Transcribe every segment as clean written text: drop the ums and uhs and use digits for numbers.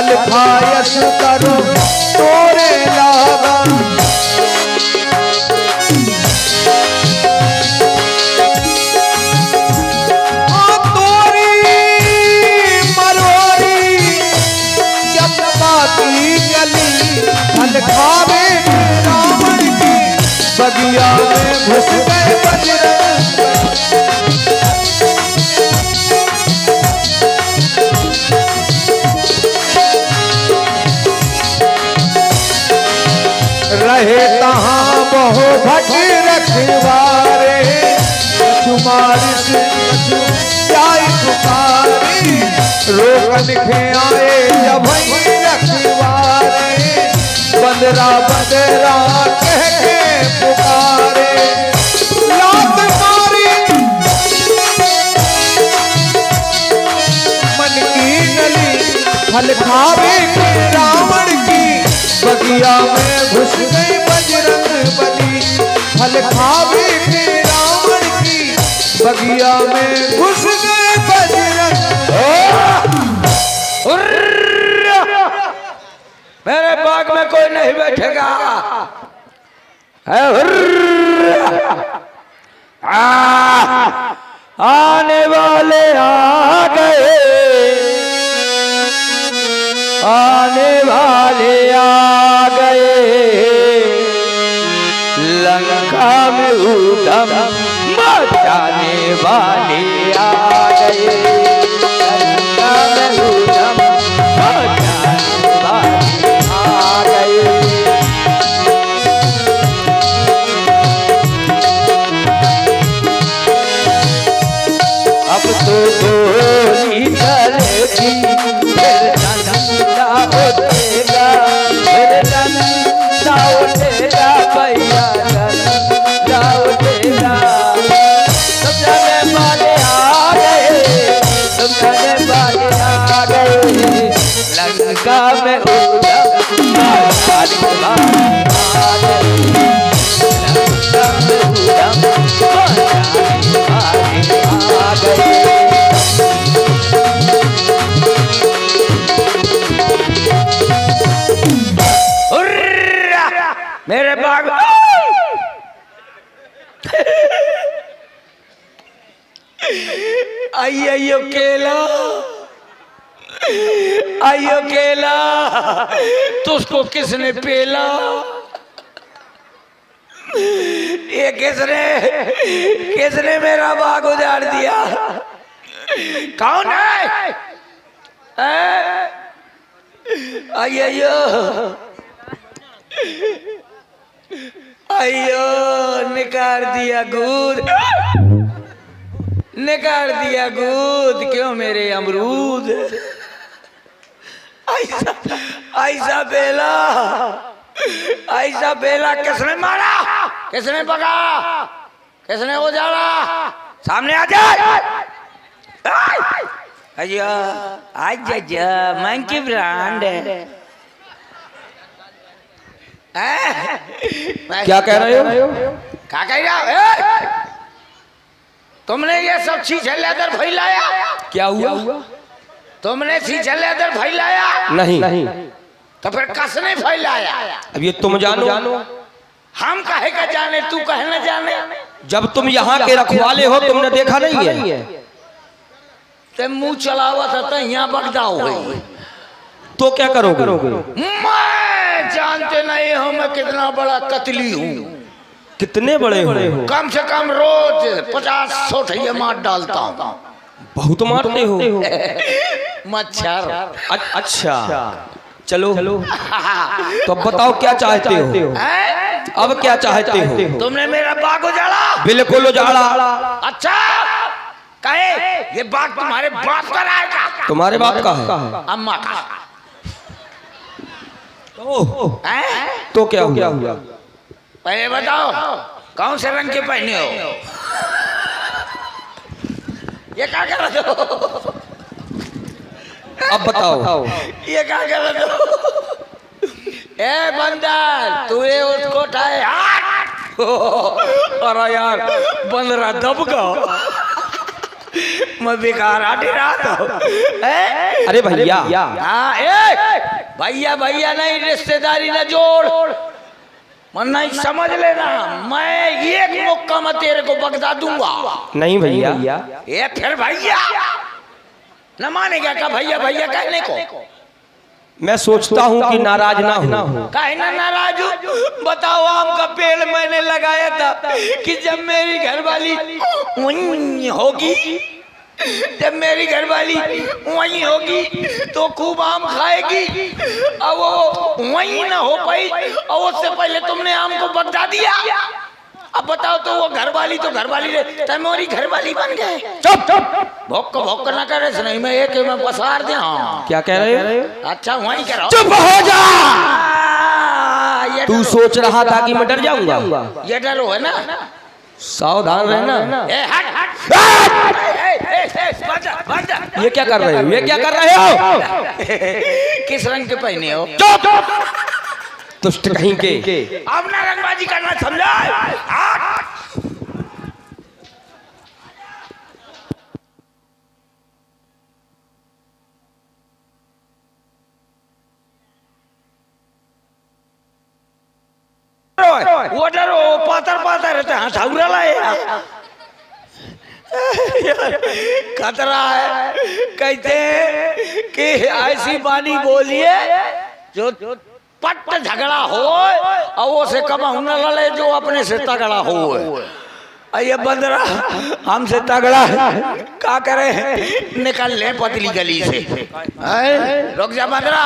फल खायस करो तोरे लागा। तोरी मरोरी चंपा की गली फल खावे रावण की बगिया में घुस गए बजरंग। रहे तहाँ बहु भट रखवारे कछुमारिस कछु जाई पुकारी। रोकन के आए जब रखवारे बंदरा बंदरा कह के पुकारे। लात मारी मन की गली फल खावे के रावण की बगिया में घुस गई बजरंग बली। फल खावे के रावण की बगिया में घुस गए बजरंग। मेरे बाग में कोई नहीं बैठेगा। आने वाले आ गए, आने वाले आ गए, लंका में उधम मचाने वाले आ गए, लंका में उधम मचाने वाले आ गए। अब तो गोली चलेगी फिर डंडा उठेगा, फिर डंडा उठेगा भैया डंडा उठेगा। सब जाने वाले आ गए, सब जाने वाले आ गए, लंका में उधम मचाने वाले आ गए, लंका में उधम मचाने वाले आ गए। मेरे बाग आइयो केला, आइयो केला, तुझको किसने पेला? ये किसने मेरा बाग उजाड़ दिया? कौन है? आइयो आइयो, निकाल दिया दूध, निकाल दिया दूध। क्यों मेरे अमरूद? ऐसा बेला, ऐसा बेला किसने मारा, किसने पका, किसने उजाड़ा? सामने आ जाए। अयो आज मंकी ब्रांड है। क्या कह रहे हो? क्या कह रहे हो? तुमने ये सब छीछे लेदर फैलाया। क्या हुआ? तुमने छीछे लेदर फैलाया? नहीं। तो फिर किसने फैलाया? अब ये तुम जानो। हम कहे का जाने, तू कहे न जाने। जब तुम यहाँ के रखवाले हो, तुमने देखा नहीं है? ते मुंह चलावा था तो यहाँ बगदा हो गई। तो क्या करोगे? मैं जानते नहीं हो मैं कितना बड़ा कतली हूँ। कितने बड़े हो? कम से कम रोज 50-100 ठैया मार डालता हूँ। बहुत मारते हो। मच्छर। अच्छा चलो तो अब बताओ क्या चाहते हो? अब क्या चाहते हो? तुमने मेरा बाग उजाड़ा। बिल्कुल उजाड़ा। अच्छा कहे ये बाग तुम्हारे बाप का रहेगा? तुम्हारे बाप का है? अम्मा का। तो क्या हुआ? पहले बताओ कौन से रंग के पहने हो? ये क्या कर रहे हो? अब बताओ ये क्या कर रहे हो? ए बंदर तू ये उसको उठाए। अरे यार बंदरा दब गया। मैं बेकार आटे रहा था। अरे भैया हाँ भैया भैया नहीं, रिश्तेदारी न जोड़, मन नहीं समझ लेना। मैं एक मौका में तेरे को बगदा दूंगा। नहीं भैया, ये फिर भैया न मानेगा का भैया भैया कहने को? मैं सोचता हूँ कि नाराज ना हूँ। काहे ना नाराज हूँ? बताओ, आम का पेड़ मैंने लगाया था कि जब मेरी घरवाली वहीं होगी, जब मेरी घरवाली वहीं होगी तो खूब आम खाएगी। अब वो वहीं ना हो पाई और उससे पहले तुमने आम को बगदा दिया। अब बताओ, तो वो घरवाली तो घरवाली रहे, तुम्हारी घरवाली बन गए। चुप चुप, भोक ना करे नहीं, मैं एक में पसार दे। क्या कह रहे हो? अच्छा वहीं करो। चुप हो जा। तू सोच रहा था कि मैं डर जाऊंगा? ये डरो है ना, सावधान रहना। ये क्या कर रहे हो? ये क्या कर रहे हो? किस रंग के पहने हो? दुष्ट कहीं के। अब ना रंगबाजी करना, समझा? वो डरो, पातर पातर रहते हैं, ठाकुरा लाए खतरा है। कहते हैं कि ऐसी बानी बोलिए जो पट झगड़ा हो और वो से कमा न लड़े जो अपने से तगड़ा हो। ये बंदरा हमसे तगड़ा क्या करे, निकल ले पतली गली से। रुक जा बंदरा,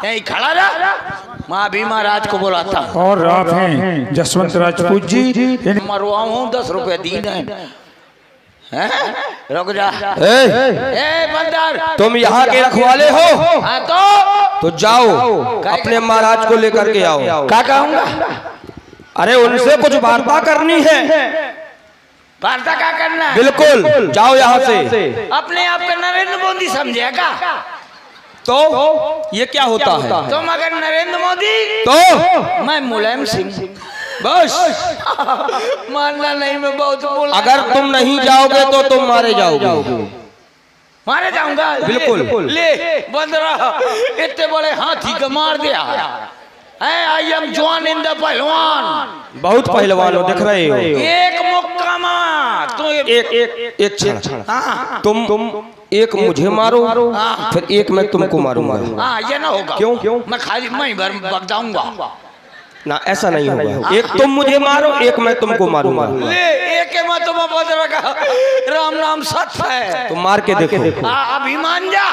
यहीं खड़ा रहा, मैं अभी महाराज को बुलाता। और आप हैं जसवंत राजपूत जी? मरवाऊं 10 रुपए दीन है। रुक जा। बंदर, तुम यहाँ के रखवाले हो? हाँ तो जाओ अपने महाराज को लेकर के आओ। क्या कहूँगा? अरे उनसे कुछ वार्ता करनी है। वार्ता क्या करना है? बिल्कुल, जाओ यहाँ से। अपने आप का नरेंद्र मोदी समझेगा तो ये क्या होता है? तुम अगर नरेंद्र मोदी तो मैं मुलायम सिंह। बस मानना नहीं, मैं बहुत बोला। अगर तुम नहीं जाओगे तो तुम मारे जाओगे। मारे जाऊंगा? बिल्कुल। ले बंदरा, इतने बड़े हाथी का मार दिया। I am John in the पहलवान। बहुत पहलवान हो, दिख रहे हो। एक मुक्का मार तो एक क्षण। तुम एक मुझे मारो, फिर एक मैं तुमको मारूंगा। हाँ, ये ना होगा। क्यों? मैं खाली मैं भर बगदाऊंगा ना, ऐसा नहीं होगा। एक तुम मुझे मारो, एक मैं तुमको मारूंगा। ले एक मैं तुम बदरा का राम नाम सत्य है। तुम मार के देखो। अभी मान जा।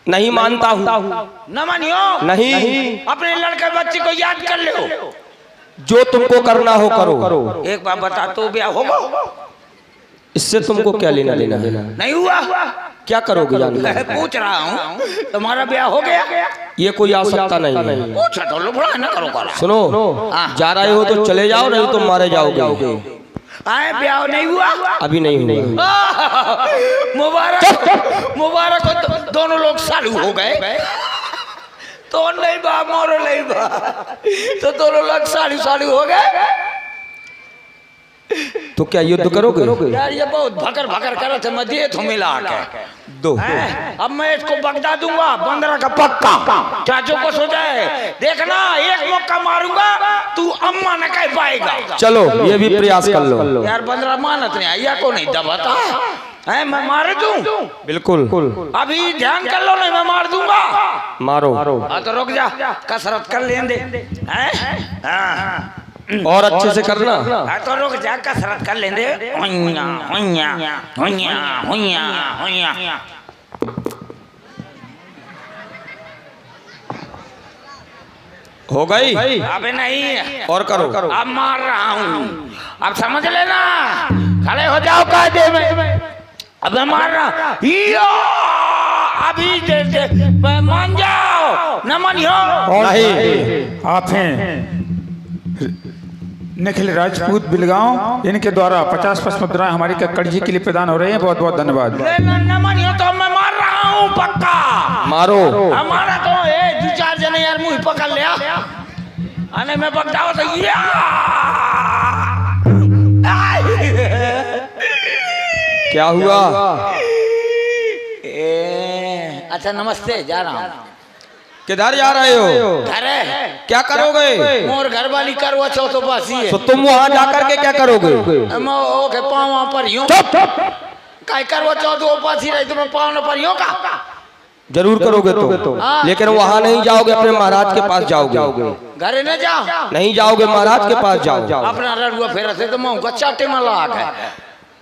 नहीं मानता हूँ। न मानियो? नहीं। अपने लड़के बच्चे को याद कर लो। जो तुमको करना हो करो। एक बार बता, तो ब्याह होगा? इससे तुमको क्या लेना देना? नहीं हुआ? क्या करोगे जानकर? पूछ रहा हूँ, तुम्हारा ब्याह हो गया? ये कोई आवश्यकता नहीं है। पूछा तो लफड़ा ना करो। सुनो, जा रहे हो तो चले जाओ, नहीं तो मारे जाओगे। आए ब्याह नहीं हुआ? अभी नहीं हुआ। मुबारक हो, दोनों लोग सालू हो गए। तो नहीं बा, मोरो नहीं बा, तो दोनों लोग सालू हो गए। तो क्या युद्ध करोगे? यार ये बहुत भकर भकर करे थे, मैं दे थू मिला के दो। अब मैं इसको बगदा दूंगा, 15 का पक्का। चाचू को सो जाए, देखना एक मौका मारूंगा, तू अम्मा न कह पाएगा। चलो ये भी प्रयास कर लो। यार 15 मानत नहीं, आया को नहीं दबाता है। मैं मार दूं? बिल्कुल। अभी ध्यान कर लो, नहीं मैं मार दूंगा। मारो। तो रुक जा, कसरत कर लेंगे। और अच्छे से करना। तो रुक जा, कसरत कर लेंगे। हुइया हुइया हुइया हुइया हुइया। हो गई? अबे नहीं, और करो। अब मार रहा हूँ, अब समझ लेना। खड़े हो जाओ कायदे में। अब मैं मार रहा अभी मान जाओ, न मानियो। नहीं, आप हैं निखिल राजपूत बिलगांव, इनके द्वारा 50 मुद्राएं हमारी कक्कड़ जी के लिए प्रदान हो रही हैं। बहुत बहुत धन्यवाद। न मानियो तो मैं मार रहा हूँ पक्का। मारो। हमारा तो 2-4 जने यार मुंह पकड़ लिया, अने मैं पकड़ाओ तो क्या हुआ? अच्छा नमस्ते, जा रहा हूँ। किधर जा रहे हो? घर है। क्या करोगे? मोर घर वाली करवा चौथ पासी है। तो तुम वहाँ जाकर के क्या करोगे? मैं ओके पाँव पर यूं काय करवा चौथ उपासी रही तो मैं पाँव पर यूं का जरूर करोगे तो, लेकिन वहाँ नहीं जाओगे, अपने महाराज के पास जाओगे। घर न जाओ, नहीं जाओगे, महाराज के पास जाओ। अपना रड़ुआ फेरा से तो मैं कच्चा टेमा लगा है।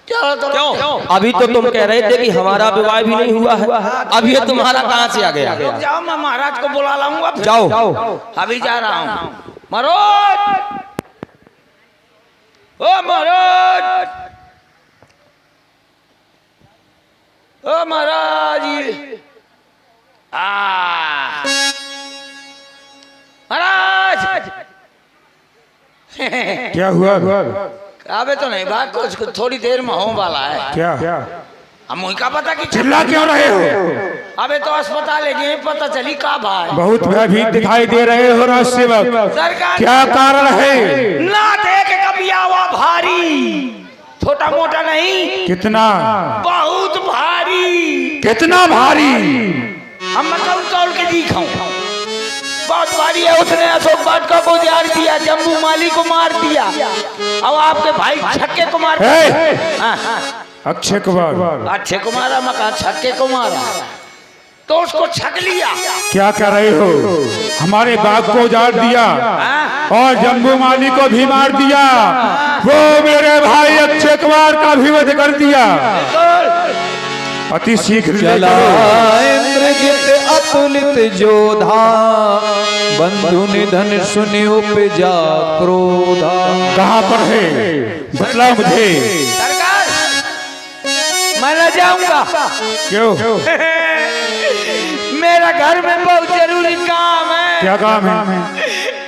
क्यों? अभी तो तुम कह रहे थे कि हमारा विवाह भी नहीं हुआ है, अभी ये तुम्हारा कहाँ से आ गया? जाओ, मैं महाराज को बुला लाऊंगा। जाओ, अभी जा रहा हूँ। महाराज, ओ महाराज, ओ महाराज, महाराज। क्या हुआ? अबे तो नहीं बात, कुछ थोड़ी देर में होने वाला है। क्या? हम मुझे का पता कि चिल्ला क्यों रहे हो? अबे तो अस्पताल है, ये पता चली का भाई। बहुत भयभीत दिखाई दे रहे हो राज सेवक, सरकार क्या कारण है? ना देख कभी आवा भारी, छोटा मोटा नहीं। कितना? बहुत भारी। कितना भारी? हम मतलब तौल के दिखाऊं, बहुत भारी है। उसने अशोक वाटिका को जार दिया, जम्बू माली को मार दिया, अब आपके भाई छक्के को मार दिया। अक्षय कुमार। अक्षय कुमार मका छक्के को मारा तो उसको छक लिया। क्या कर रहे हो? हमारे बाग को उजाड़ दिया और जम्बू माली को भी मार दिया, वो मेरे भाई अक्षय कुमार का भी वध कर दिया। अति शीघ्र चला इंद्रजित अतुलित जोधा, बंधु निधन सुनि उपजा क्रोधा। कहाँ पर है? बतला मुझे। सरकार मैं न जाऊंगा। क्यों? मेरा घर में बहुत जरूरी काम है। क्या काम है?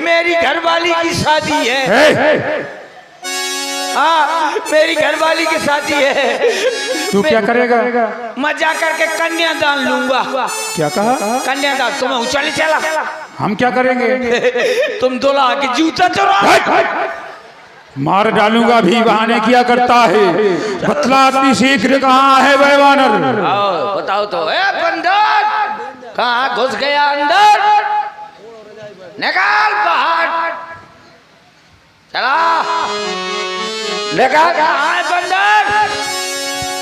मेरी घरवाली की शादी है। हाँ, मेरी घरवाली की शादी है। तू क्या करेगा? मैं जा करके कन्यादान लूंगा। क्या कहा? कन्यादान। तुम्हें ऊंचा चला, हम क्या करेंगे? तुम दूल्हा के जूता चुरा मार डालूंगा भी, बहाने किया करता है। बतला अति शीघ्र कहाँ है वह वानर? बताओ तो। ए बंदर, कहाँ घुस गया अंदर? निकाल बाहर, चला निकाल। कहाँ है बंदर?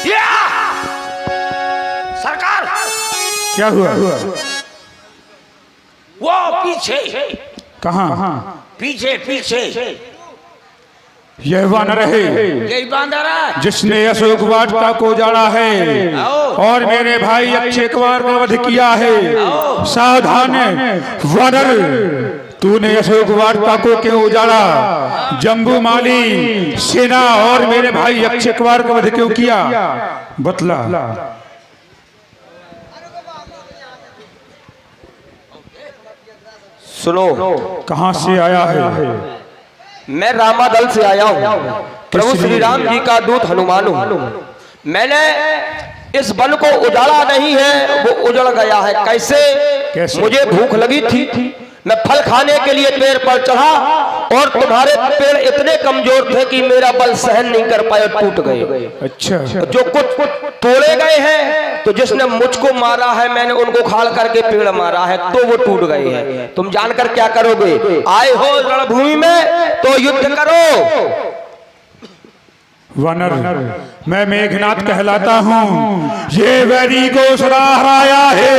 या सरकार। क्या हुआ? वो पीछे। कहाँ? पीछे पीछे। यह वानर है यही बांधर है जिसने अशोक वाटिका को उजाड़ा है और मेरे भाई अक्षय कुमार का वध किया है। सावधान वानर, तूने अशोक वाटिका को क्यों उजाड़ा? जम्बू माली सेना और मेरे भाई अक्षय कुमार का वध क्यों किया? बतला। सुनो, कहाँ से आया है? मैं रामादल से आया हूँ, प्रभु श्री राम जी का दूत हनुमान हूँ। मैंने इस वन को उजाड़ा नहीं है, वो उजड़ गया है। कैसे? मुझे भूख लगी थी, मैं फल खाने के लिए पेड़ पर चढ़ा और तुम्हारे पेड़ इतने कमजोर थे कि मेरा बल सहन नहीं कर पाए, टूट गए। अच्छा। जो कुछ तोड़े गए हैं, तो जिसने मुझको मारा है मैंने उनको खाड़ करके पेड़ मारा है, तो वो टूट गए हैं। तुम जानकर क्या करोगे? आए हो रणभूमि में तो युद्ध करो। वानर, मैं मेघनाथ कहलाता हूँ। ये वैरी को हराया है,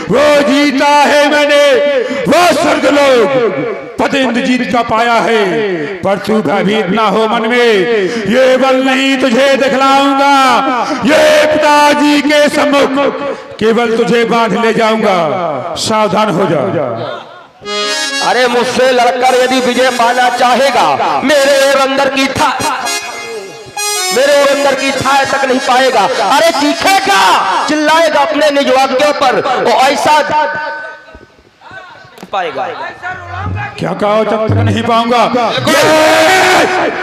वो जीता है मैंने, वो स्वर्गलोक पद इंद्रजीत का पाया है। पर तू भयभीत ना हो मन में, ये बल नहीं तुझे दिखलाऊंगा। ये पिताजी के सम्मुख केवल तुझे बांध ले जाऊंगा, सावधान हो जा। अरे मुझसे लड़कर यदि विजय पाना चाहेगा, मेरे और अंदर की थाह तक नहीं पाएगा। अरे चीखेगा, चिल्लाएगा अपने निज वाक्यों पर, वो ऐसा पाएगा। क्या कहा? जब तक नहीं पाऊंगा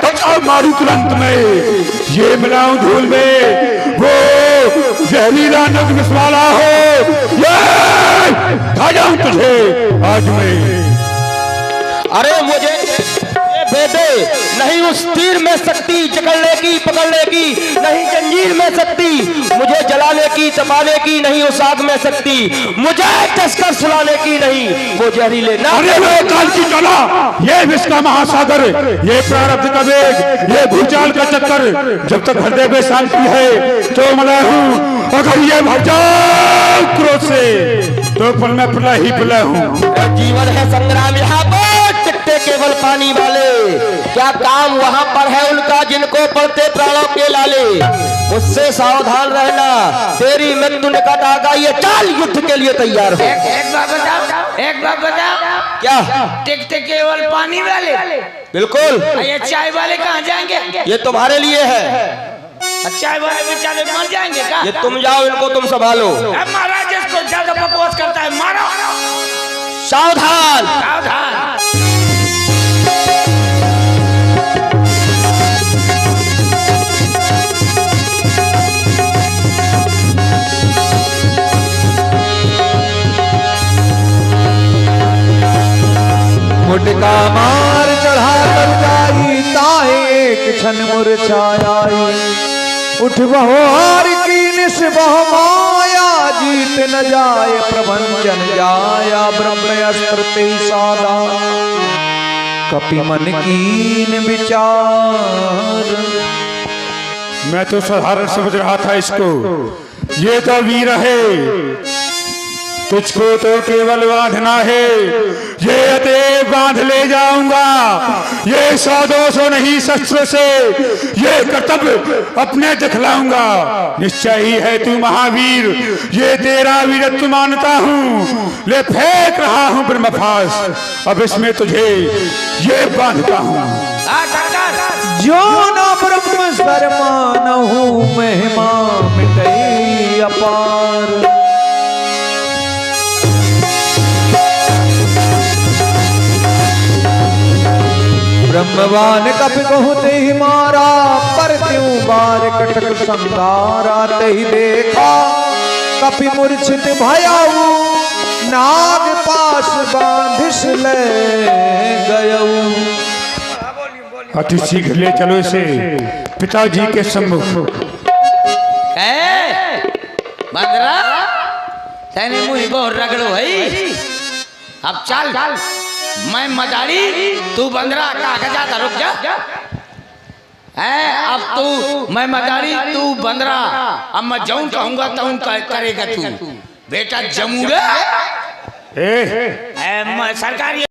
तो मारू तुरंत में, ये मिलाऊं धूल में, वो जहरीला नग विस्वाला हो, खा जाऊं तुझे आज में। अरे मुझे बेटे नहीं, उस तीर में शक्ति जकड़ने की पकड़ने की नहीं जंजीर में सकती, मुझे जलाने की तपाने की नहीं उस आग में सकती, मुझे कसकर सुलाने की नहीं वो जहरीले ना। अरे वो काल की चला, ये विश्व का महासागर, ये प्रारब्ध का वेग, ये भूचाल का चक्कर, जब तक हृदय में शांति है तो मैं हूँ, अगर ये भर जाओ क्रोध से तो पल में प्रलय ही प्रलय हूँ। जीवन है संग्राम यहाँ पर, टिकटे केवल पानी वाले, क्या काम वहाँ पर है उनका जिनको पड़ते प्राणों के लाले। उससे सावधान रहना, तेरी मृत्यु निकट आ गई है, चाल युद्ध के लिए तैयार हो। एक बात बताओ, एक बात बताओ, क्या? टिकटे केवल पानी वाले? बिल्कुल। ये चाय वाले कहाँ जाएंगे? ये तुम्हारे लिए है। चाय वाले बेचारे मर जाएंगे क्या? ये तुम जाओ, इनको तुम संभालो। महाराज जिसको ज्यादा बकवास करता है मारो। सावधान सावधान। मुटका मार चढ़ा कर जाई ताहे एक क्षण मुरझाई, उठ बहोर की निश बह माया, जीत न जाए प्रभंजन जाया, ब्रह्म अस्त्र ते सादा कपि मन कीन विचार। मैं तो साधारण समझ रहा था इसको, ये तो वीर है, तुझको तो केवल बांधना है, ये अतएव बांध ले जाऊंगा, ये 100-200 नहीं शस्त्र से, ये कर्तव्य अपने दिखलाऊंगा। निश्चय ही है तू महावीर, ये तेरा वीरत्व मानता हूँ, ले फेंक रहा हूँ ब्रह्मफास, अब इसमें तुझे ये बांधता हूँ। जो न ब्रह्म सर मानहु महिमा मिटई अपार, ब्रह्मवान कपि बहुत ही मारा, पर त्यों बार कटक संगारा, तही देखा कपि मूर्छित भयाऊ, नाग पास बांधिस ले गयऊ। अति शीघ्र ले चलो इसे पिताजी के सम्मुख। बंदरा तेने मुझे बहुत रगड़ो भाई, अब चल मैं मदारी तू बंदरा कागजा था, रुक जा। अब तू मैं मदारी तू बंदरा, अब मैं जाऊं कहूंगा तो करेगा तू बेटा जमूगा। मैं सरकारी